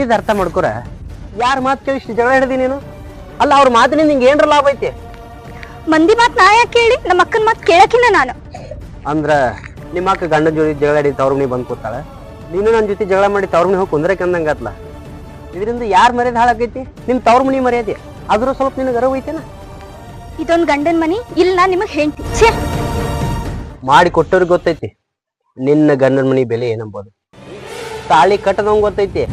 ಹೇಳಿದ ಅರ್ಥ ಮಾಡ್ಕೊರ. ಯಾರ ಮಾತು ಕೇಳಿ ಇಷ್ಟು ಜಗಳ ಹಿಡ್ದಿ ನೀನು? ಅಲ್ಲ, ಅವ್ರ ಮಾತಿನಿಂದ ನಿಂಗೆ ಏನ್ರ ಲಾಭ ಐತಿ? ಮಂದಿ ಮಾತ್ ನಾ ಯಾಕೆ ಕೇಳಿ? ನಮ್ಮ ಅಕ್ಕನ ಮಾತ್ ಕೇಳಕಿಲ್ಲ ನಾನು. ಅಂದ್ರ ನಿಮ್ಮ ಅಕ್ಕ ಗಂಡನ ಜೋಡಿ ಜಗಳ ಹಿಡಿ ತವ್ರ ಮನಿ ಬಂದ್ ಕೂತಾಳ, ನೀನು ನನ್ನ ಜೊತೆ ಜಗಳ ಮಾಡಿ ತವ್ರ ಮನಿ ಹೋಗಿ ಕುಂದ್ರಕ್ಕೆ ಅಂದಂಗತ್ಲ. ಇದರಿಂದ ಯಾರ್ ಮರ್ಯಾದೆ ಹಾಳಾಕೈತಿ? ನಿಮ್ ತವ್ರ ಮನಿ ಮರ್ಯಾದೆ ಆದ್ರೂ ಸ್ವಲ್ಪ ನಿನಗೆ ಅರಿವು ಐತೆನ? ಇದೊಂದ್ ಗಂಡನ್ ಮನಿ, ಇಲ್ಲ ನಿಮಗ್ ಹೇಳ್ತಿ. ಮಾಡಿ ಕೊಟ್ಟವ್ರಿಗೆ ಗೊತ್ತೈತಿ ನಿನ್ನ ಗಂಡನ ಮನಿ ಬೆಲೆ ಏನಂಬೋದು. ತಾಳಿ ಕಟ್ಟದವಂಗ್ ಗೊತ್ತೈತಿ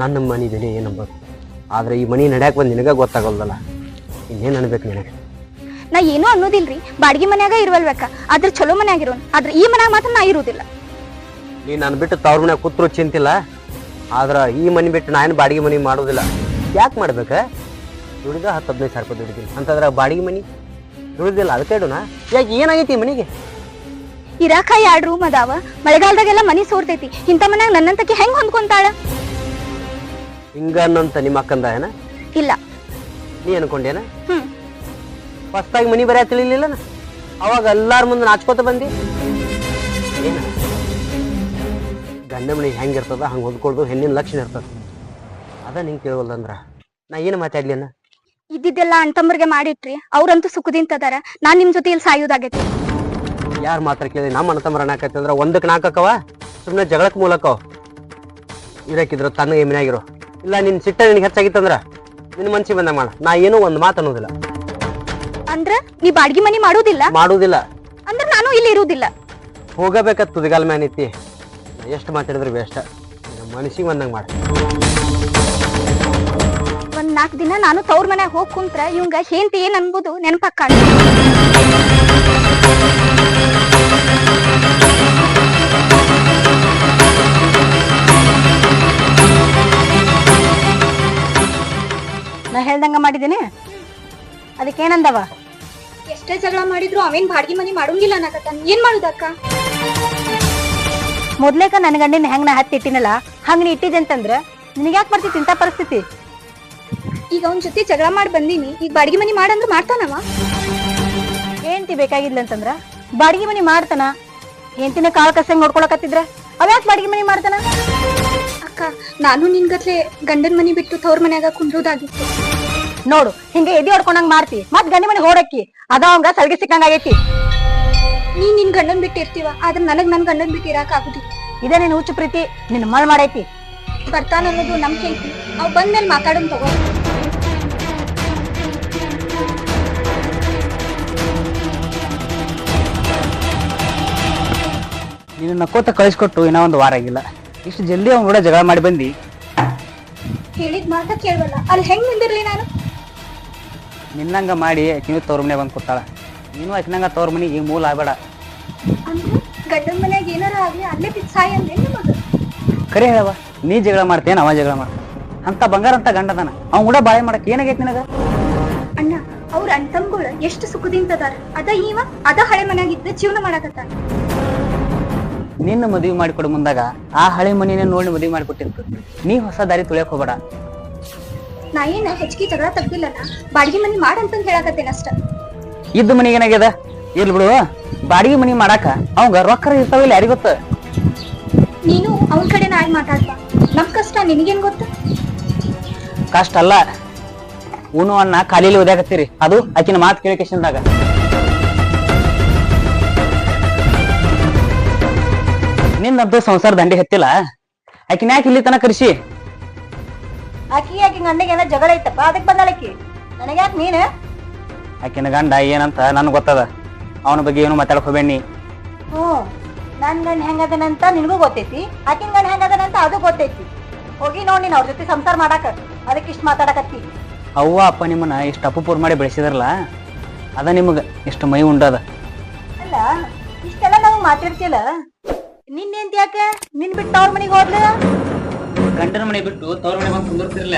ನನ್ನ ಮನಿ ಬೆಲೆ ಏನಂಬೋದು. ಆದ್ರೆ ಈ ಮನಿ ನಡ್ಯಾಕ್ ಬಂದ್ ನಿನಗ ಗೊತ್ತಾಗಲ್ದಲ್ಲ, ಇನ್ನೇನ್ ಅನ್ಬೇಕು ನಿನಗೆ? ನಾ ಏನೂ ಅನ್ನೋದಿಲ್ರಿ, ಬಾಡಿಗೆ ಮನ್ಯಾಗ ಇರುವಲ್ಬೇಕ, ಆದ್ರೆ ಚಲೋ ಮನ್ಯಾಗ ಇರೋನ್. ಆದ್ರೆ ಈ ಮನ್ಯಾಗ ಮಾತ್ರ ನಾ ಇರುವುದಿಲ್ಲ. ನೀ ನಾನು ಬಿಟ್ಟು ತವ್ರ ಮನ್ಯಾಗ ಕೂತ್ರು ಚಿಂತಿಲ್ಲ, ಆದ್ರ ಈ ಮನಿ ಬಿಟ್ಟು ನಾನು ಬಾಡಿಗೆ ಮನಿ ಮಾಡೋದಿಲ್ಲ. ಯಾಕೆ ಮಾಡ್ಬೇಕ? ದುಡಿದ 10-15 ಸಾವಿರ ರೂಪಾಯಿ ದುಡಿದೀನಿ ಅಂತಂದ್ರ ಬಾಡಿಗೆ ಮನಿ ದುಡಿದಿಲ್ಲ, ಅದಕ್ಕೆ ಇಡೋಣ. ಯಾಕೆ ಏನಾಗೈತಿ ಮನಿಗೆ? ಇರಾಕ 2 ರೂಮ್ ಅದಾವ, ಮಳೆಗಾಲದಾಗೆಲ್ಲ ಮನಿ ಸೋರ್ತೈತಿ. ಇಂಥ ಮನ್ಯಾಗ ನನ್ನಂತಕ್ಕೆ ಹೆಂಗ್ ಹೊಂದ್ಕೊಂತಾಳ? ಹಿಂಗನ್ನಂತ ನಿಮ್ಮ ಅಕ್ಕಂದ ಏನ? ಇಲ್ಲ. ನೀ ಅನ್ಕೊಂಡೇನ? ಫಸ್ಟಾಗಿ ಮನಿ ಬರ ತಿಳಿಲಿಲ್ಲ, ಅವಾಗ ಎಲ್ಲಾರ ಮುಂದೆ ನಾಚ್ಕೋತ ಬಂದಿ. ಏನ ಗಂಡ ಮನಿ ಹೆಂಗಿರ್ತದ ಹಂಗೆ ಹೊದ್ಕೊಳ್ದು ಹೆಣ್ಣಿನ ಲಕ್ಷಣ ಇರ್ತದ. ಅದ ನಿಂಗೆ ಕೇಳವಲ್ದಂದ್ರ ನಾ ಏನು ಮಾತಾಡ್ಲಿನ? ಇದ್ದಿದ್ದೆಲ್ಲ ಅಣ್ತಂಬರ್ಗೆ ಮಾಡಿಟ್ರಿ, ಅವ್ರಂತೂ ಸುಖದಿಂತ ಅದಾರ. ನಾನ್ ನಿಮ್ ಜೊತೆ ಇಲ್ಲಿ ಸಾಯೋದಾಗೈತಿ. ಯಾರು ಮಾತ್ರ ಕೇಳಿ ನಮ್ಮ ಅಣ್ಣತಮ್ಮರ ಅನ್ನಾಕೈತಿ ಅಂದ್ರ 1ಕ್ಕೆ 4 ಅಕ್ಕವ, ಸುಮ್ಮನೆ ಜಗಳಕ್ಕೆ ಮೂಲಕವ. ಇರಕ್ಕಿದ್ರು ತನ್ನ ಮನ್ಯಾಗಿರೋ. ಇಲ್ಲ ನಿನ್ ಸಿಟ್ಟ ನಿನಗೆ ಹೆಚ್ಚಾಗಿತ್ತಂದ್ರ ನಿನ್ ಮನ್ಸಿಗೆ ಬಂದಾಗ ಮಾಡ, ನಾ ಏನೋ ಒಂದ್ ಮಾತು ಅನ್ನೋದಿಲ್ಲ. ಅಂದ್ರ ನೀ ಬಾಡ್ಗಿ ಮನಿ ಮಾಡುದಿಲ್ಲ ಅಂದ್ರ ನಾನು ಇಲ್ಲಿ ಇರುವುದಿಲ್ಲ. ಹೋಗಬೇಕತ್ ತುದಿಗಾಲ ಮ್ಯಾನ್ ಐತಿ. ಎಷ್ಟು ಮಾತಾಡಿದ್ರು ಬೇಷ್ಟ, ಮನಸ್ಸಿಗೆ ಬಂದಂಗ ಮಾಡ. ಒಂದ್ 4 ದಿನ ನಾನು ತವ್ರ ಮನ್ಯಾಗ ಹೋಗ್ ಕುಂತ್ರ ಇವಂಗ ಹೇಂತಿ ಏನ್ ಅನ್ಬೋದು ನೆನಪಾಕ. ನಾ ಹೇಳ್ದಂಗ ಮಾಡಿದ್ದೀನಿ, ಅದಕ್ಕೇನಂದವ? ಎಷ್ಟೇ ಜಗಳ ಮಾಡಿದ್ರು ಅವೇನ್ ಬಾಡ್ಗಿ ಮನಿ ಮಾಡೋಂಗಿಲ್ಲ ಅನ್ನಕತ್ತಾನ. ಏನ್ ಮಾಡುದಕ್ಕ? ಮೊದ್ಲೇಕ ನನ್ ಗಂಡಿನ ಹೆಂಗ್ ನಾ ಹತ್ತಿ ಇಟ್ಟಿನಲ್ಲ ಹಂಗ ನೀ ಇಟ್ಟಿದೆ ಅಂತಂದ್ರ ನಿನಗ್ಯಾಕೆ ಬರ್ತಿತ್ತು ಇಂಥ ಪರಿಸ್ಥಿತಿ? ಈಗ ಅವನ್ ಜೊತೆ ಜಗಳ ಮಾಡಿ ಬಂದೀನಿ, ಈಗ ಬಾಡ್ಗಿ ಮನಿ ಮಾಡಂದ್ರ ಮಾಡ್ತಾನವ. ಹೆಂಡತಿ ಬೇಕಾಗಿದ್ಲ ಅಂತಂದ್ರ ಬಾಡಿಗೆ ಮನಿ ಮಾಡ್ತಾನ. ಹೆಂಡತಿನ ಕಾಳ ಕಸಂಗ್ ನೋಡ್ಕೊಳಕತ್ತಿದ್ರ ಅವ್ಯಾಕ್ ಬಾಡಿಗೆ ಮನಿ ಮಾಡ್ತಾನ? ಅಕ್ಕ, ನಾನು ನಿನ್ಗತ್ಲೆ ಗಂಡನ್ ಮನಿ ಬಿಟ್ಟು ತವ್ರ ಮನ್ಯಾಗ ಕುಂದ್ರೋದಾಗಿತ್ತು. ನೋಡು, ಹಿಂಗ ಎದಿ ಹೊಡ್ಕೊಂಡಂಗ್ ಮಾಡ್ತಿ, ಮತ್ ಗಂಡಿ ಮನಿ ಹೊಡಕ್ಕಿ ಅದ ಅವಂಗ ಸಲ್ಗಿ ಸಿಕ್ಕಂಗ ಆಗೈತಿ. ನೀ ನಿನ್ ಗಂಡನ್ ಬಿಟ್ಟು ಇರ್ತೀವ, ಆದ್ರ ನನಗ್ ನನ್ ಗಂಡನ್ ಬಿಟ್ಟು ಇರಾಕ ಆಗುದಿಲ್ಲ. ಇದೇ ನಿನ್ ಹುಚ್ಚು ಪ್ರೀತಿ ನಿನ್ ಮಳ್ ಮಾಡೈತಿ. ಬರ್ತಾನ ಅನ್ನೋದು ನಂಬಿಕೆ ಐತಿ, ಅವ್ ಬಂದ್ಮೇಲೆ ಮಾತಾಡೋನ್ ತಗೋ. ನೀನು ನಕ್ಕೋತ ಕಳಿಸ್ಕೊಟ್ಟು ಇನ್ನೂ 1 ವಾರ ಆಗಿಲ್ಲ, ಇಷ್ಟು ಜಲ್ದಿ ಅವ್ನ ಕೂಡ ಜಗಳ ಮಾಡಿ ಬಂದಿ. ಹೇಳಿದ್ ಮಾತ ಕೇಳವಲ್ಲ, ಅಲ್ಲಿ ಹೆಂಗ್ ನಿಂದಿರ್ಲಿ ನಾನು? ನಿನ್ನಂಗ ಮಾಡಿ ಆಕಿನೂ ತವ್ರ ಮನೆ ಬಂದು ಕೂತಾಳ. ನೀನು ಆಕಿನಂಗ ತವ್ರ ಮನಿ ಈಗ ಮೂಲ ಆಗ್ಬೇಡ. ಅಂದ್ರೆ ಗಂಡನ ಮನ್ಯಾಗ ಏನಾರ ಆಗ್ಲಿ ಅಲ್ಲೇ ಬಿಸಾಯಿ ಅಂದೇ ನಮಗ. ಕರೆ ಹೇಳವ, ನೀ ಜಗಳ ಮಾಡ್ತೇನ ಅವ ಜಗಳ ಮಾಡ್ತಾನ? ಅಂತ ಬಂಗಾರ ಅಂತ ಗಂಡದಾನ, ಅವ್ನ ಕೂಡ ಬಾಳೆ ಮಾಡಕ್ ಏನಾಗೈತಿ ನಿನಗ? ಅಣ್ಣ, ಅವ್ರ ಅಣ್ತಮ್ಗಳು ಎಷ್ಟು ಸುಖದಿಂದ ಅದಾರ. ಅದ ಹಳೆ ಮನ್ಯಾಗಿದ್ದ ಜೀವನ ಮಾಡಕತ್ತಾನ. ನಿನ್ನ ಮದುವೆ ಮಾಡಿಕೊಡು ಮುಂದಾಗ ಆ ಹಳೆ ಮನಿನ ನೋಡಿ ಮದುವೆ ಮಾಡಿಕೊಟ್ಟಿರ್ತ. ನೀ ಹೊಸ ದಾರಿ ತುಳಿಯಕ್ ಹೋಗ್ಬೇಡ. ನಾ ಏನ ಹೆಚ್ಚಿಗೆ ಜಗಳ ತಗ್ದಿಲ್ಲಣ್ಣ, ಬಾಡಿಗೆ ಮನಿ ಮಾಡಂತಂದ್ ಹೇಳಕತ್ತೇನ ಅಷ್ಟ. ಇದ್ದ ಮನಿಗೆ ಏನಾಗ್ಯದ? ಇರ್ಲಿ ಬಿಡು, ಬಾಡಿಗೆ ಮನಿ ಮಾಡಾಕ ಅವಂಗ ರೊಕ್ಕ ಇರ್ತಾವಿಲ್ಲ ಯಾರಿಗ ಗೊತ್ತ? ನೀನು ಅವನ್ ಕಡೆ ನಾಯಿ ಮಾತಾಡ್ಬ, ನಮ್ ಕಷ್ಟ ನಿನಗೇನ್ ಗೊತ್ತ? ಕಷ್ಟ ಅಲ್ಲ, ಉಣು ಅನ್ನ ಖಾಲಿಲಿ ಓದಾಕತ್ತೀರಿ, ಅದು ಆಕಿನ ಮಾತು ಕೇಳಿಕೆಶನ್ದಾಗ. ನಿನ್ನಂತೂ ಸಂಸಾರ ದಂಡಿ ಹತ್ತಿಲ್ಲ, ಆಕಿನ ಯಾಕೆ ಇಲ್ಲಿ ತನ ಕರ್ಸಿ? ಆಕಿ ಗಂಡಿಗೆ ಏನೋ ಜಗಳ ಐತಪ್ಪ, ಅದಕ್ ಬಂದಾಳಕಿ. ನನಗ್ಯಾಕ್ ನೀನ್? ಆಕಿನ ಗಂಡ ಏನಂತ ನನ್ಗೆ ಗೊತ್ತದ, ಅವನ ಬಗ್ಗೆ ಏನು ಮಾತಾಡಕ್ ಹೋಗ್ಬೇಡಿ. ನನ್ ಗಂಡ ಹೆಂಗದನಂತ ನಿನಗೂ ಗೊತ್ತೈತಿ, ಆಕಿನ ಗಂಡ ಹೆಂಗದನಂತ ಅದು ಗೊತ್ತೈತಿ. ಹೋಗಿ ನೋಡಿ ನೀನ್ ಅವ್ರ ಜೊತೆ ಸಂಸಾರ ಮಾಡಾಕ, ಅದಕ್ಕೆ ಇಷ್ಟ ಮಾತಾಡಕತ್ತಿ. ಅವ್ವ ಅಪ್ಪ ನಿಮ್ಮನ್ನ ಇಷ್ಟು ಅಪ್ಪುಪೂರ್ ಮಾಡಿ ಬೆಳೆಸಿದಾರಲ್ಲ, ಅದ ನಿಮಗ ಇಷ್ಟು ಮೈ ಉಂಡದ. ಅಲ್ಲ, ಇಷ್ಟೆಲ್ಲ ನಾವು ಮಾತಾಡ್ತಿಲ್ಲ, ನಿನ್ನೇಂತ ಯಾಕ ನಿನ್ ಬಿಟ್ಟು ಅವ್ರ ಮನೆಗೆ ಹೋದ್ಲ? ಗಂಡನ ಮನೆ ಬಿಟ್ಟು ತವ್ರ ಮನೆ ಬಂದು ಕುಂದಿರ್ತಿರ್ಲ,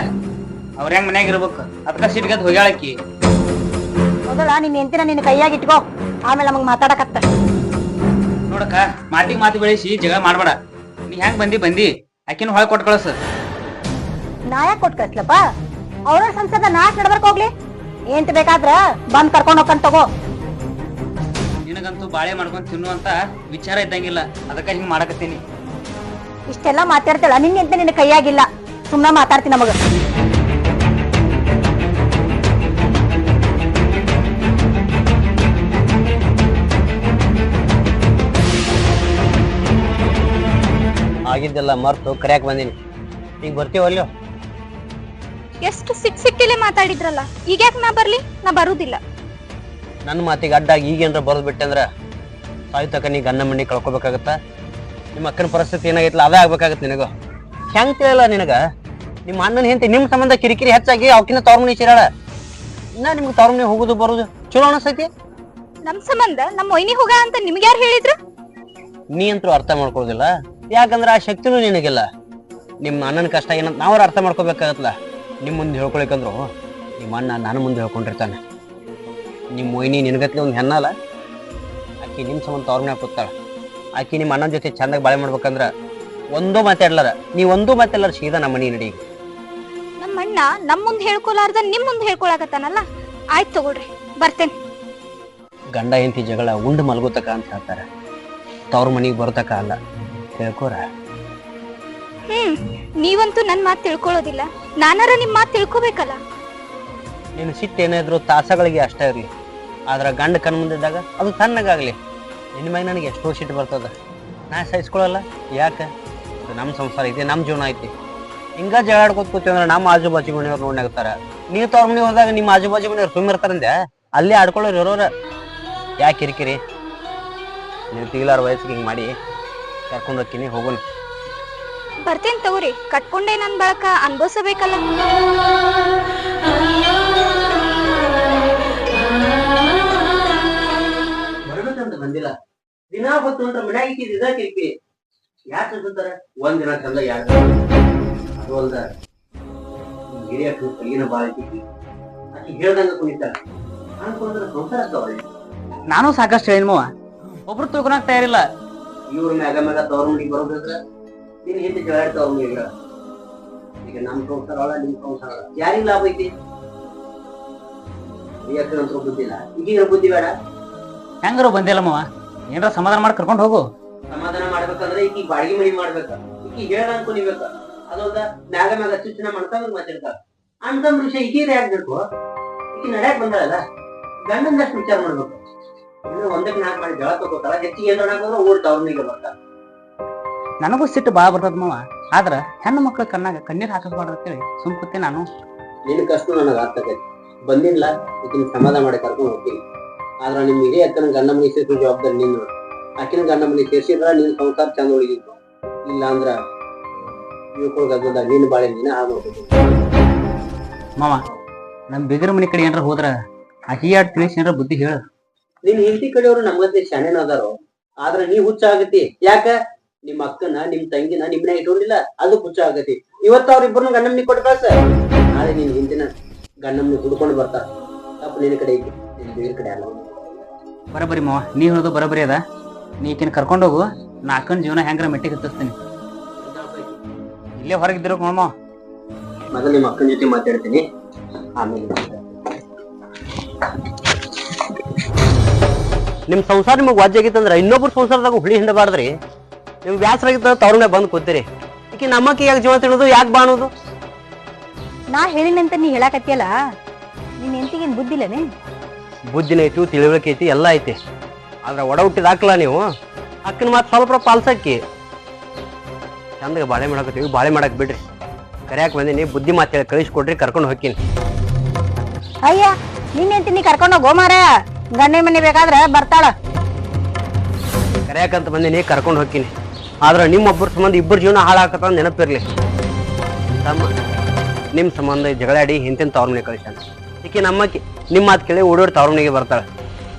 ಅವ್ರ ಹೆಂಗ್ ಮನ್ಯಾಗ ಇರ್ಬೇಕು, ಅದಕ್ಕ ಸಿಟ್ಗದ್ ಹೋಗ್ಯಾಳಕಿ. ಮೊದಲ ನಿನ್ ಹೆಂಡತಿನ ನಿನ್ನ ಕೈಯಾಗ ಇಟ್ಕೋ, ಆಮೇಲೆ ನಮಗ್ ಮಾತಾಡಕತ್ತ. ನೋಡಕ್ಕ, ಮಾತಿಗೆ ಮಾತು ಬೆಳೆಸಿ ಜಗಳ ಮಾಡ್ಬೇಡ. ನೀ ಹೆಂಗ್ ಬಂದಿ ಆಕಿನ ಹೊಳ್ ಕೊಟ್ಟು ಕಳಸ. ನಾ ಯಾಕೆ ಕೊಟ್ಟು ಕಳ್ಸ್ಲಪ್ಪ? ಅವ್ರ ಸಂಸಾರದ ನಾಕ್ ನಡ್ಬರ್ಕ್ ಹೋಗ್ಲಿ. ಏಂತ ಬೇಕಾದ್ರ ಬಂದ್ ಕರ್ಕೊಂಡ್ ಹೋಗ್ಕಂತ ತಗೋ. ನಿನಗಂತೂ ಬಾಳೆ ಮಾಡ್ಕೊಂಡ್ ತಿನ್ನುವಂತ ವಿಚಾರ ಇದ್ದಂಗಿಲ್ಲ, ಅದಕ್ಕ ಹಿಂಗ್ ಮಾಡಕತ್ತೀನಿ. ಇಷ್ಟೆಲ್ಲ ಮಾತಾಡ್ತಾಳ ನಿನ್ನೆ ನಿನ್ನ ಕೈಯಾಗಿಲ್ಲ ಸುಮ್ಮನೆ ಮಾತಾಡ್ತೀನಿ ನಮಗ ಆಗಿದ್ದೆಲ್ಲ ಮರ್ತು ಕರ್ಯಾಕ್ ಬಂದೀನಿ. ಈಗ ಬರ್ತೀವಲ್ಲೋ? ಎಷ್ಟು ಸಿಟ್ಟಿಲೆ ಮಾತಾಡಿದ್ರಲ್ಲ, ಈಗ್ಯಾಕ್ ನಾ ಬರ್ಲಿ? ನಾ ಬರುದಿಲ್ಲ. ನನ್ನ ಮಾತಿಗೆ ಅಡ್ಡಾಗಿ ಈಗೇನ್ರ ಬರೋದ್ ಬಿಟ್ಟೆ ಅಂದ್ರ ಸಾಯ್ತಕ ನೀ ಗನ್ನ ಮಣ್ಣಿ ಕಳ್ಕೊಬೇಕಾಗತ್ತ. ನಿಮ್ಮ ಅಕ್ಕನ ಪರಿಸ್ಥಿತಿ ಏನಾಗೈತಲ್ಲ ಅದೇ ಆಗ್ಬೇಕಾಗತ್ತೆ ನಿನಗ. ಹೆಂಗ್ ತಿಳಿಯಲ್ಲ ನಿನಗ? ನಿಮ್ಮ ಅಣ್ಣನ ಹೆಂಡತಿ ನಿಮ್ ಸಂಬಂಧ ಕಿರಿಕಿರಿ ಹೆಚ್ಚಾಗಿ ಅವಕಿನ ತವ್ರ ಮನಿ ಸೇರಾಳ. ಇನ್ನ ನಿಮ್ಗೆ ತವ್ರ ಮನಿ ಹೋಗುದು ಬರುದು ಚಲೋ ಅನಸ್ತೈತಿ? ನಮ್ ಸಂಬಂಧ ನಮ್ಮ ಒಯ್ನಿ ಹೋಗ ಅಂತ ನಿಮ್ಗೆ ಯಾರು ಹೇಳಿದ್ರು? ನೀ ಅಂತೂ ಅರ್ಥ ಮಾಡ್ಕೊಳ್ಳೋದಿಲ್ಲ. ಯಾಕಂದ್ರ ಆ ಶಕ್ತಿನೂ ನಿನಗಿಲ್ಲ. ನಿಮ್ಮ ಅಣ್ಣನ ಕಷ್ಟ ಏನಂತ ನಾವ್ರ ಅರ್ಥ ಮಾಡ್ಕೋಬೇಕಾಗತ್ತಲ್ಲ. ನಿಮ್ ಮುಂದೆ ಹೇಳ್ಕೊಳಿಕಂದ್ರು ನಿಮ್ಮ ಅಣ್ಣ ನಾನು ಮುಂದೆ ಹೇಳ್ಕೊಂಡಿರ್ತಾನೆ. ನಿಮ್ಮ ಮೊಯ್ನಿ ನಿನಗತ್ಲೆ ಒಂದು ಹೆಣ್ಣಲ್ಲ, ಆಕಿ ನಿಮ್ ಸಂಬಂಧ ತವ್ರ ಮನ್ಯಾಗ ಕೂತಾಳ. ಆಕಿ ನಿಮ್ಮ ಅಣ್ಣನ ಜೊತೆ ಚಂದಾಗಿ ಬಾಳೆ ಮಾಡ್ಬೇಕಂದ್ರ ಒಂದೂ ಮಾತಾಡ್ಲಾರ, ನೀ ಒಂದೂ ಮಾತಾಡ್ಲಾರ ಸೀದಾ ನಮ್ಮ ಮನಿ ನಡಿ. ನಮ್ಮ ಅಣ್ಣ ನಮ್ ಮುಂದ್ ಹೇಳ್ಕೊಲಾರ್ದ ನಿಮ್ ಮುಂದ್ ಹೇಳ್ಕೊಳಕತ್ತಾನಲ್ಲ. ಆಯ್ತು ತಗೊಳ್ರಿ, ಬರ್ತೇನೆ. ಗಂಡ ಹೆಂಡತಿ ಜಗಳ ಉಂಡು ಮಲ್ಗೋತಕ ಅಂತ ಹೇಳ್ತಾರ, ತವ್ರ ಮನಿಗೆ ಬರೋತಕ ಅಲ್ಲ. ಹೇಳ್ಕೋರ. ನೀವಂತೂ ನನ್ ಮಾತು ತಿಳ್ಕೊಳ್ಳೋದಿಲ್ಲ, ನಾನಾರ ನಿಮ್ ಮಾತು ತಿಳ್ಕೊಬೇಕಲ್ಲ. ನೀನು ಸಿಟ್ಟು ಏನಾದ್ರು ತಾಸಗಳಿಗೆ ಅಷ್ಟೇ ಇರ್ಲಿ, ಆದ್ರ ಗಂಡ ಕಣ್ ಮುಂದಿದ್ದಾಗ ಅದು ತಣ್ಣಗಾಗ್ಲಿ. ನಿನ್ನ ಮ್ಯಾಗ ನನಗೆ ಎಷ್ಟೋ ಸಿಟ್ಟು ಬರ್ತದ, ನಾ ಸಹಿಸ್ಕೊಳಲ್ಲ. ಯಾಕ? ಇದು ನಮ್ಮ ಸಂಸಾರ ಐತಿ, ನಮ್ಮ ಜೀವನ ಐತಿ. ಹಿಂಗ ಜಗಳ ಆಡ್ಕೊತ ಕೂತೀವಿ ಅಂದ್ರೆ ನಮ್ಮ ಆಜು ಬಾಜು ಮನೆಯವ್ರು ನೋಡ್ನಾಗ್ತಾರ. ನೀವು ತವ್ರ ಮನೆ ಹೋದಾಗ ನಿಮ್ಮ ಆಜು ಬಾಜು ಮನೆಯವ್ರು ಸುಮ್ಮಿರ್ತಾರಂದೆ, ಅಲ್ಲೇ ಆಡ್ಕೊಳ್ಳೋರು ಇರೋರ. ಯಾಕೆ ಕಿರಿಕಿರಿ? ನೀವು ತಿಗ್ಲಾರ ವಯಸ್ಸಿಗೆ ಹಿಂಗೆ ಮಾಡಿ ಕರ್ಕೊಂಡು ಹೋಗ್ತೀನಿ, ಹೋಗೋಣ. ಬರ್ತೇನೆ ತಗೋರಿ, ಕಟ್ಕೊಂಡೇ ನನ್ ಬಳಕ ಅನ್ಭವಿಸಬೇಕಲ್ಲ. ಬರ್ಬೇಕಂತ ಬಂದಿಲ್ಲ. ದಿನಾ ಹೊತ್ತು ಅಂದ್ರೆ ಮನ್ಯಾಗ ಇದ ಕಿರಿಕಿರಿ. ಯಾಕೆ ಅನ್ಸುತ್ತಾರ? ಒಂದ್ ದಿನ ಚಂದ ಯಾರು ಅದು ಅಲ್ದ ಹಿರಿಯ ಕೈಗಿನ ಬಾಳ ಐತಿ. ಆಕಿ ಹೇಳ್ದಂಗ ಕುಣಿತಾರ ಅನ್ಕೊಂಡ್ರೆ ಸಂಸಾರ ಆಗ್ತಾವ. ನಾನು ಸಾಕಷ್ಟು ಹೇಳಿದ್ಮವ, ಒಬ್ರು ತಿಳ್ಕೊಳಕ್ ತಯಾರಿಲ್ಲ. ಇವ್ರ ಮ್ಯಾಗ ಮ್ಯಾಗ ತವ್ರ ಮನಿಗೆ ಬರೋದ್ರ ನಿನ್ ಹಿಂದೆ ಜಗಳ ತವ್ರ ಮನಿಗ. ಈಗ ನಮ್ ಸಂಸಾರ ಅಲ್ಲ, ನಿಮ್ ಸಂಸಾರ ಅಲ್ಲ, ಯಾರಿಗ್ ಲಾಭ ಐತಿ? ಹಿರಿಯಕ್ಕನಂತರೂ ಬುದ್ಧಿ ಇಲ್ಲ, ಈಗಿನ ಬುದ್ಧಿ ಬೇಡ. ಹೆಂಗಾರು ಬಂದಿಲ್ಲಮ್ಮವ, ಏನಾರ ಸಮಾಧಾನ ಮಾಡಿ ಕರ್ಕೊಂಡು ಹೋಗು. ಸಮಾಧಾನ ಮಾಡ್ಬೇಕಂದ್ರೆ ಈಕಿ ಬಾಡಿಗೆ ಮನಿ ಮಾಡ್ಬೇಕ, ಈಕಿ ಹೇಳ ಅನ್ಕೊಂಡಿಬೇಕ. ಅದೊಂದ ಮ್ಯಾಗ ಮ್ಯಾಗ ಸೂಚನೆ ಮಾಡ್ತಾ ಮಾತಾಡ್ತಾರ. ಅಂತ ವಿಷಯ ಈಗೀರ ಯಾಕೆ ಬೇಕು? ಈಕಿ ನಡ್ಯಾಕ್ ಬಂದಾಳಲ್ಲ, ಗಂಡಂದಷ್ಟು ವಿಚಾರ ಮಾಡ್ಬೇಕು. ಒಂದಕ್ಕೆ ನಾಲ್ಕು ಮಾಡಿ ಜಗಳ ತಗೋತಾರ, ಹೆಚ್ಚಿಗೆ ಏನ್ ಹೋದ್ರೆ ಊರ್ ತವ್ರನಿಗೆ ಬರ್ತಾರ. ನನಗೂ ಸಿಟ್ಟು ಬಾಳ ಬರ್ತದ ಮಾವ, ಆದ್ರ ಹೆಣ್ಣು ಮಕ್ಳ ಕಣ್ಣಾಗ ಕಣ್ಣೀರ್ ಹಾಕಸ್ಬಾರ್ದು ಅಂತೇಳಿ ಸುಮ್ ಕೂತೆ ನಾನು. ನಿನ್ ಕಷ್ಟ ನನಗ ಅರ್ಥ ಆಗೈತಿ. ಬಂದಿಲ್ಲ, ಈಕಿನ ಸಮಾಧಾನ ಮಾಡಿ ಕರ್ಕೊಂಡು ಹೋಗ್ತೀನಿ. ಆದ್ರ ನಿಮ್ ಹಿರಿಯ ಅಕ್ಕನ ಗಂಡ ಮನಿ ಸೇರಿಸೋ ಜವಾಬ್ದಾರಿ ನಿನ್ನ. ಆಕಿನ ಗಂಡ ಮನಿ ಸೇರ್ಸಿದ್ರ ನಿನ್ ಸಂಸಾರ ಚಂದ ಉಳಿದಿತ್ತು. ಇಲ್ಲ ಅಂದ್ರ ಇವ್ಕೊಳ್ ಗದ್ದದ ನಿನ್ನ ಬಾಳೆ ನೀನ ಆಗ್ಬೇಕು. ಮಾವ, ನಮ್ ಬಿಗರ ಮನಿ ಕಡೆ ಏನಾರ ಹೋದ್ರ ಆಕಿ ಆಡ್ ತಿಳಿಸಿ ಏನಾರ ಬುದ್ಧಿ ಹೇಳ. ನಿನ್ ಹಿಂದಿ ಕಡೆಯವರು ನಮ್ಗತ್ತೆ ಶಾಣೆನ ಅದಾರೋ, ಆದ್ರ ನೀ ಹುಚ್ಚ ಆಗತಿ. ಯಾಕ? ನಿಮ್ ಅಕ್ಕನ ನಿಮ್ ತಂಗಿನ ನಿಮ್ನ ಇಟ್ಕೊಂಡಿಲ್ಲ, ಅದು ಹುಚ್ಚ ಆಗತಿ. ಇವತ್ತ ಅವ್ರಿಬ್ಬರನ್ನ ಗಂಡಮ್ಮನಿ ಕೊಟ್ಟು ಕಳ್ಸ, ನಾಳೆ ನಿನ್ ಹಿಂದಿನ ಗಂಡಮ್ಮನಿ ಹುಡ್ಕೊಂಡು ಬರ್ತಾರ. ತಪ್ಪು ನಿನ್ನ ಕಡೆ ಐತಿ, ನಿನ್ ಬೇರೆ ಕಡೆ ಅಲ್ಲ. ಬರಬರಿ ಮಾವ, ನೀ ಹೇಳೋದು ಬರಬರಿ ಅದ. ನೀ ಈಕಿನ ಕರ್ಕೊಂಡೋಗು, ನಾ ಅಕ್ಕನ ಜೀವನ ಹೆಂಗಾರ ಮೆಟ್ಟಿಗೆ ಹತ್ತಿಸ್ತೀನಿ. ಇಲ್ಲೇ ಹೊರಗಿದ್ದಿರೋ ಮಾವ. ಮೊದಲು ನಿಮ್ಮ ಅಕ್ಕನ ಜೊತೆ ಮಾತಾಡ್ತೀನಿ, ಆಮೇಲೆ ನಿಮ್ ಸಂಸಾರ ನಿಮಗ್ ವಾಜ್ಯ ಆಗಿತ್ತಂದ್ರ ಇನ್ನೊಬ್ರು ಸಂಸಾರದಾಗ ಹುಳಿ ಹಿಂಡಬಾರ್ದ್ರಿ. ನಿಮ್ಗೆ ಬ್ಯಾಸರ ಆಗಿತ್ತ ತವ್ರನ್ನೇ ಬಂದ್ ಕೂತೀರಿ. ಈಕಿ ನಮ್ಮಕ್ಕೆ ಯಾಕೆ ಜೀವ ತಿಳಿದು ಯಾಕೆ ಬಾಣೋದು? ನಾ ಹೇಳಿನಂತ ನೀ ಹೇಳಾಕತ್ತಿಯಲ್ಲ, ನಿನ್ ಹೆಂಡತಿಗೇನ್ ಬುದ್ಧಿಲ್ಲನೆ? ಬುದ್ಧಿನ ಐತಿ, ತಿಳಿವಳಿಕೆ ಐತಿ, ಎಲ್ಲ ಐತಿ. ಆದ್ರ ಒಡ ಹುಟ್ಟಿದ ಹಾಕಲ್ಲ ನೀವು. ಅಕ್ಕನ ಮಾತು ಸ್ವಲ್ಪ ಪಾಲ್ಸಕ್ಕಿ. ಚಂದಾಗ ಬಾಳೆ ಮಾಡಾಕತ್ತೀವಿ, ಬಾಳೆ ಮಾಡಕ್ ಬಿಡ್ರಿ. ಕರ್ಯಾಕ್ ಬಂದಿನಿ, ಬುದ್ಧಿ ಮಾತು ಹೇಳಿ ಕಳಿಸ್ಕೊಡ್ರಿ, ಕರ್ಕೊಂಡು ಹೋಗ್ತೀನಿ. ಅಯ್ಯ, ನಿನ್ ಹೆಂಡತಿ ನೀ ಕರ್ಕೊಂಡೋಗೋ ಮಾರ, ಗಂಡೆ ಮನೆ ಬೇಕಾದ್ರ ಬರ್ತಾಳ. ಕರ್ಯಾಕಂತ ಬಂದಿನಿ, ಕರ್ಕೊಂಡು ಹೋಗ್ತೀನಿ. ಆದ್ರ ನಿಮ್ಮೊಬ್ಬರ ಸಂಬಂಧ ಇಬ್ಬರು ಜೀವನ ಹಾಳಾಕತ್ತ ನೆನಪಿರ್ಲಿ. ತಮ್ಮ ನಿಮ್ ಸಂಬಂಧ ಜಗಳಾಡಿ ಹಿಂತಿನ ತವ್ರ ಮನೆ ಕಳಿಸ್ಯಾನ. ಈಕಿ ನಮ್ಮಕ್ಕಿ ನಿಮ್ಮ ಮಾತು ಕೇಳಿ ಓಡೋಡಿ ತವ್ರ ಮನೆಗೆ ಬರ್ತಾಳೆ.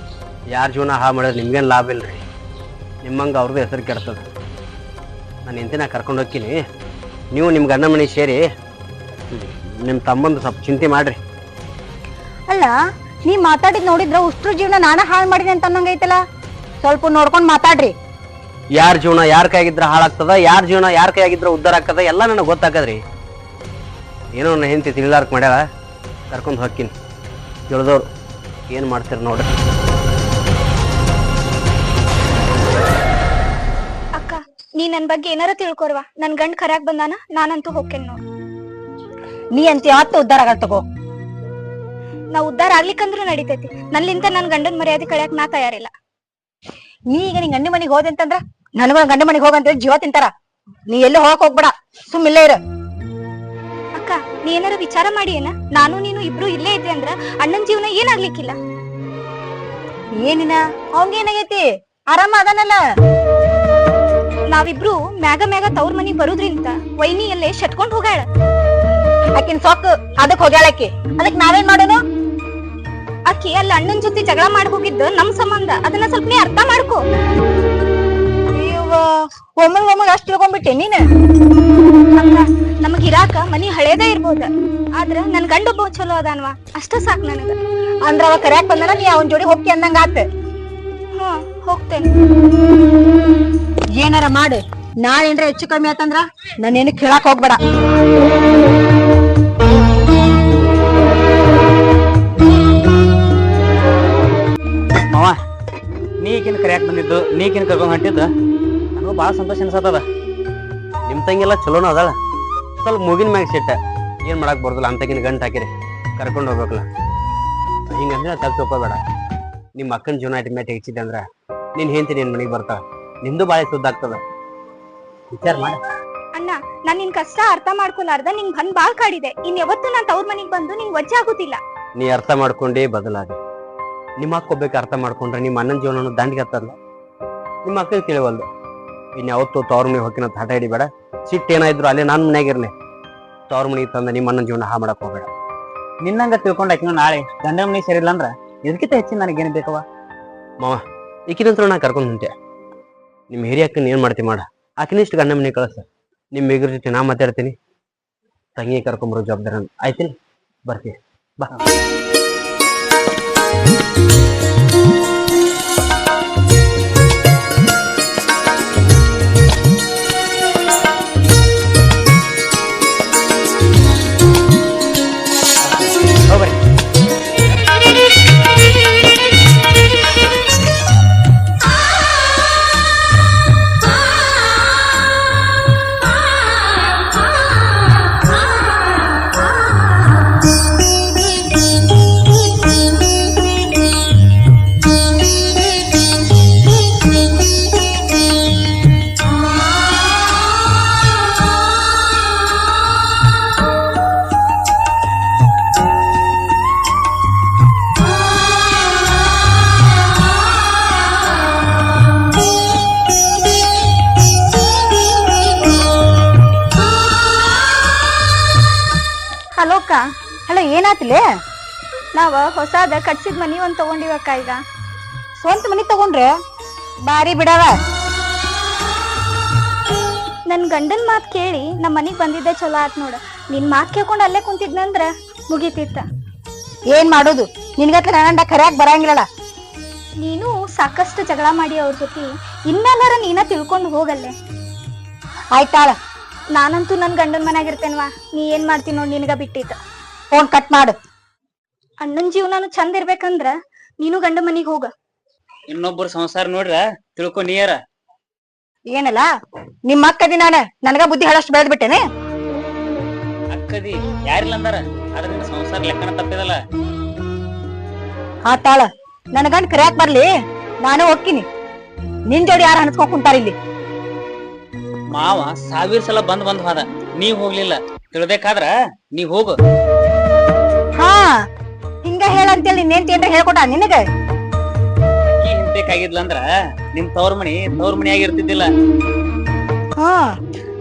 ಯಾರ ಜೀವನ ಹಾಳು ಮಾಡಿದ್ರೆ ನಿಮ್ಗೇನು ಲಾಭ ಇಲ್ರಿ. ನಿಮ್ಮಂಗ ಅವ್ರದ್ದು ಹೆಸರು ಕೆಡ್ತದ. ನಾನು ಹಿಂತಿನ ಕರ್ಕೊಂಡು ಹೋಗ್ತೀನಿ. ನೀವು ನಿಮ್ಮ ಗಂಡ ಮನೆ ಸೇರಿ ನಿಮ್ಮ ತಮ್ಮಂದು ಸ್ವಲ್ಪ ಚಿಂತೆ ಮಾಡ್ರಿ. ಅಲ್ಲ, ನೀ ಮಾತಾಡಿದ್ ನೋಡಿದ್ರ ಉಷ್ಟ್ರ ಜೀವನ ನಾನ ಹಾಳು ಮಾಡಿದೆ ಅಂತ ಅನ್ನಂಗೈತಲ್ಲ. ಸ್ವಲ್ಪ ನೋಡ್ಕೊಂಡ್ ಮಾತಾಡ್ರಿ. ಯಾರ ಜೀವನ ಯಾರ ಕೈಯಾಗಿದ್ರ ಹಾಳಾಗ್ತದ, ಯಾರ ಜೀವನ ಯಾರ ಕೈಯಾಗಿದ್ರ ಉದ್ದಾರ ಆಗ್ತದ, ಎಲ್ಲ ನನಗೆ ಗೊತ್ತಾಗದ್ರಿ. ಏನೋ ನನ್ನ ಹೆಂಡತಿ ತಿಳಿಲಾರ್ಕ್ ಮಾಡ್ಯಾಳ, ಕರ್ಕೊಂಡು ಹೋಗ್ತೀನಿ. ತಿಳಿದವ್ರು ಏನು ಮಾಡ್ತೀರಿ ನೋಡ್ರಿ. ಅಕ್ಕ, ನೀ ನನ್ ಬಗ್ಗೆ ಏನಾರ ತಿಳ್ಕೊರ್ವಾ ನನ್ ಗಂಡ್ ಕರ್ಯಾಕ್ ಬಂದಾನ ನಾನಂತೂ ಹೋಗ್ತೇನೆ ನೋಡ್. ನೀ ಅಂತ ಯಾವತ್ತು ಉದ್ದಾರ ಆಗಲ್ ತಗೋ. ನಾ ಉದ್ದಾರ ಆಗ್ಲಿಕ್ಕಂದ್ರೂ ನಡಿತೈತಿ, ನನ್ನಿಂತ ನನ್ ಗಂಡನ್ ಮರ್ಯಾದೆ ಕಳ್ಯಾಕ್ ನಾ ತಯಾರಿಲ್ಲ. ನೀ ಈಗ ನಿನ್ ಗಂಡ ಮನಿಗ್ ಹೋದೆ ಅಂತಂದ್ರ ನನಗ ಗಂಡ ಮನಿಗ್ ಹೋಗಂತೇಳಿ ಜೀವ ತಿಂತಾರ. ನೀ ಎಲ್ಲೂ ಹೋಗಕ್ ಹೋಗ್ಬೇಡ, ಸುಮ್ ಇಲ್ಲೇ ಇರ. ಅಕ್ಕ ನೀ ಏನಾರ ವಿಚಾರ ಮಾಡಿ ಏನ, ನಾನು ನೀನು ಇಬ್ರು ಇಲ್ಲೇ ಇದ್ವಿ ಅಂದ್ರ ಅಣ್ಣನ್ ಜೀವನ ಏನಾಗ್ಲಿಕ್ಕಿಲ್ಲ. ಏನಿನ ಅವಂಗೇನಾಗೈತಿ, ಆರಾಮ ಅದಾನಲ್ಲ. ನಾವಿಬ್ರು ಮ್ಯಾಗ ಮ್ಯಾಗ ತವ್ರ ಮನಿಗ್ ಬರುದ್ರಿಂತ ವೈನಿ ಎಲ್ಲೇ ಶಟ್ಕೊಂಡ್ ಹೋಗ್ಯಾಳ. ಆಕಿನ್ ಸೊಕ್ಕು ಅದಕ್ ಹೋಗ್ಯಾಳಕಿ, ಅದಕ್ ನಾವೇನ್ ಮಾಡೋನು? ಅಕ್ಕಿ ಅಲ್ಲಿ ಅಣ್ಣನ್ ಜೊತೆ ಜಗಳ ಮಾಡಿ ಹೋಗಿದ್ದು ನಮ್ ಸಂಬಂಧ, ಅದನ್ನ ಸ್ವಲ್ಪ ನೀ ಅರ್ಥ ಮಾಡ್ಕೋ. ಒಮ್ಮಗ್ ಅಷ್ಟ್ ತಿಳ್ಕೊಂಡ್ಬಿಟ್ಟೆ ನೀನ್. ಅಕ್ಕ ನಮಗ್ ಇರಾಕ ಮನಿ ಹಳೇದ ಇರ್ಬೋದ, ಆದ್ರ ನನ್ ಗಂಡ ಒಬ್ಬ ಚಲೋ ಅದಾನ್ವಾ, ಅಷ್ಟ ಸಾಕ್ ನನಗ. ಅಂದ್ರ ಅವ ಕರ್ಯಾಕ್ ಬಂದನ, ನೀ ಅವನ್ ಜೋಡಿ ಹೋಗ್ತಿ ಅಂದಂಗ ಆತ. ಹಾ ಹೋಗ್ತೇನೆ. ಏನಾರ ಮಾಡು, ನಾಳೆ ಏನ್ರ ಹೆಚ್ಚು ಕಮ್ಮಿ ಆತಂದ್ರ ನಾನೇನು ಕೇಳಾಕ್ ಹೋಗ್ಬೇಡ. ಮಾವ, ನೀಕಿನ ಕರ್ಯಾಕ್ ಬಂದಿದ್ದು, ನೀಕಿನ ಕರ್ಕೊಂಡ್ ಹೊಂಟಿದ್ದು ನನಗೂ ಬಾಳ ಸಂತೋಷ ಅನ್ಸತ್ತದ. ನಿಮ್ ತಂಗಿಲ್ಲ ಚಲೋನ ಅದಾಳ, ಸ್ವಲ್ಪ ಮುಗಿನ ಮ್ಯಾಗ ಸಿಟ್ಟ, ಏನ್ ಮಾಡಕ್ ಬರೋದಿಲ್ಲ ಅಂತಕಿನ ಗಂಟ್ ಹಾಕಿರಿ ಕರ್ಕೊಂಡು ಹೋಗ್ಬೇಕಲ್ಲ. ಹಿಂಗಂದ್ರೆ ತಪ್ಪು ತಿಳ್ಕೊಬೇಡ. ನಿಮ್ಮ ಅಕ್ಕನ ಜೀವನ ಮ್ಯಾಟ್ ಹೆಚ್ಚಿದೆ ಅಂದ್ರ ನೀನ್ ಹೆಂಡತಿ ನಿನ್ ಮನೆಗೆ ಬರ್ತಾಳ, ನಿಮ್ದು ಬಾಳೆ ಸುದ್ದಾಗ್ತದ. ವಿಚಾರ ಮಾಡ. ಅಣ್ಣ ನಾನ್ ನಿನ್ ಕಷ್ಟ ಅರ್ಥ ಮಾಡ್ಕೊಲಾರ್ದ ನಿಂಗ್ ಬಂದ್ ಬಾಳ್ ಕಾಡಿದೆ. ಇನ್ ಯಾವತ್ತು ನಾನ್ ತವ್ರ ಮನಿಗ್ ಬಂದು ನಿಂಗ್ ವಜ್ಜೆ ಆಗುದಿಲ್ಲ. ನೀ ಅರ್ಥ ಮಾಡ್ಕೊಂಡೇ ಬದಲಾಗಿ. ನಿಮ್ಮ ಅಕ್ಕ ಒಬ್ಬಕ್ಕೆ ಅರ್ಥ ಮಾಡ್ಕೊಂಡ್ರೆ ನಿಮ್ಮ ಅಣ್ಣನ ಜೀವನ ದಂಡಿಗೆ ಹತ್ತಲ್ಲ. ನಿಮ್ಮ ಅಕ್ಕಗೆ ತಿಳಿವಲ್ದು. ಇನ್ ಯಾವತ್ತು ತವ್ರ ಮನೆಗೆ ಹೋಗಿನ ಹಠ ಹಿಡಿಬೇಡ. ಸಿಟ್ಟು ಏನಾದ್ರು ಅಲ್ಲೇ ನಾನ್ ಮನ್ಯಾಗಿರ್ಲಿ, ತವ್ರ ಮನೆಗೆ ತಂದ ನಿಮ್ಮ ಅಣ್ಣನ ಜೀವನ ಹಾ ಮಾಡಕ್ ಹೋಗ್ಬೇಡ. ನಿನ್ನಂಗ ತಿಳ್ಕೊಂಡ್ ಆಕಿನ ನಾಳೆ ಗಂಡನ ಮನೆ ಸೇರಿಲ್ಲ ಅಂದ್ರ ಇದಕ್ಕಿಂತ ಹೆಚ್ಚಿನ ನನಗೇನು ಬೇಕವ ಮಾವ. ಈಕಿನಂತರ ನಾ ಕರ್ಕೊಂಡ್ ಹೊಂಟೆ. ನಿಮ್ಮ ಹಿರಿಯಕ್ಕನ ಏನ್ ಮಾಡ್ತಿ ಮಾಡ, ಆಕಿನಿಷ್ಟು ಗಂಡ ಮನೆ ಕಳಿಸ. ನಿಮ್ಮ ಮೇಗರ ಜೊತೆ ನಾ ಮಾತಾಡ್ತೀನಿ, ತಂಗಿ ಕರ್ಕೊಂಬರೋ ಜವಾಬ್ದಾರ ಆಯ್ತಿಲ್ಲ. ಬರ್ತೀವಿ ಬಾ. ಹೋಗ್ಬರ್ರಿ. ಹಲೋ ಅಕ್ಕ. ಅಲ್ಲ ಏನಾತಿಲೆ? ನಾವ ಹೊಸಾದ ಕಟ್ಸಿದ್ ಮನಿ ಒಂದ್ ತಗೊಂಡಿವಕ್ಕ. ಈಗ ಸ್ವಂತ ಮನಿ ತಗೊಂಡ್ರೆ ಬಾರಿ ಬಿಡವ. ನನ್ ಗಂಡನ್ ಮಾತ್ ಕೇಳಿ ನಮ್ ಮನಿಗ್ ಬಂದಿದ್ದೆ ಚಲೋ ಆತ್ ನೋಡ. ನಿನ್ ಮಾತ್ ಕೇಳ್ಕೊಂಡ್ ಅಲ್ಲೇ ಕುಂತಿದ್ನಂದ್ರ ಮುಗಿತಿತ್ತ. ಏನ್ ಮಾಡೋದು, ನಿನ್ಗತ್ಲ ನನ್ನ ಕರ್ಯಾಕ್ ಬರಂಗಿಲ್ಲಲ್ಲ. ನೀನು ಸಾಕಷ್ಟು ಜಗಳ ಮಾಡಿ ಅವ್ರ ಜೊತೆ, ಇನ್ಮೇಲಾರ ನೀನ ತಿಳ್ಕೊಂಡು ಹೋಗಲ್ಲೇ. ಆಯ್ತಾಳ, ನಾನಂತೂ ನನ್ ಗಂಡನ್ ಮನ್ಯಾಗಿರ್ತೇನ್ವಾ. ನೀ ಏನ್ ಮಾಡ್ತಿ ನೋಡ್, ನಿನಗ ಬಿಟ್ಟಿದ್ದ. ಫೋನ್ ಕಟ್ ಮಾಡು. ಅಣ್ಣನ್ ಜೀವನಾನು ಚಂದ ಇರ್ಬೇಕಂದ್ರ ನೀನು ಗಂಡ ಮನಿಗ್ ಹೋಗ. ಇನ್ನೊಬ್ಬರು ಸಂಸಾರ ನೋಡ್ರ ತಿಳ್ಕೊ ನೀಯರ. ಏನಲ್ಲ ನಿಮ್ಮ ಅಕ್ಕದಿ ನನಗ ಬುದ್ಧಿ ಹೇಳಷ್ಟು ಬೆಳೆದ್ ಬಿಟ್ಟೇನೆ. ಅಕ್ಕದಿ ಯಾರಿಲ್ಲ ಅಂದಾರ, ಆದ್ರೆ ನಿನ್ನ ಸಂಸಾರ ಲೆಕ್ಕನ ತಪ್ಪಿದಲ್ಲ. ಆತಾಳ, ನನ್ ಗಂಡ ಕರ್ಯಾಕ್ ಬರ್ಲಿ, ನಾನು ಹೋಗ್ತೀನಿ. ನಿನ್ ಜೋಡಿ ಯಾರು ಹಣಸ್ಕೊಂಡ್ ಕುಂತಾರ ಇಲ್ಲಿ? ಮಾವ 1000 ಸಲ ಬಂದ್ ಹೋದ, ನೀವ್ ಹೋಗ್ಲಿಲ್ಲ. ತಿಳ್ಬೇಕಾದ್ರ ನೀವ್ ಹೋಗು. ಹಾ ಹಿಂಗ ಹೇಳಂತೇಳಿ ನಿನ್ನೇಂತಿ ಏನ್ರ ಹೇಳ್ಕೊಟ ನಿನಗ? ಅಕ್ಕಿ ಹಿಂಬೇಕಾಗಿದ್ಲ ಅಂದ್ರ ನಿಮ್ ತವ್ರ ಮನಿ ಆಗಿರ್ತಿದ್ದಿಲ್ಲ. ಹಾ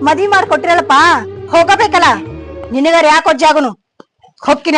ಮದ್ವಿ ಮಾಡ್ಕೊಟ್ಟಿರಲ್ಲಪ್ಪ, ಹೋಗಬೇಕಲ್ಲ. ನಿನಗಾರ ಯಾಕೆ ಜಾಗನು ಹೊಕ್ಕಿನ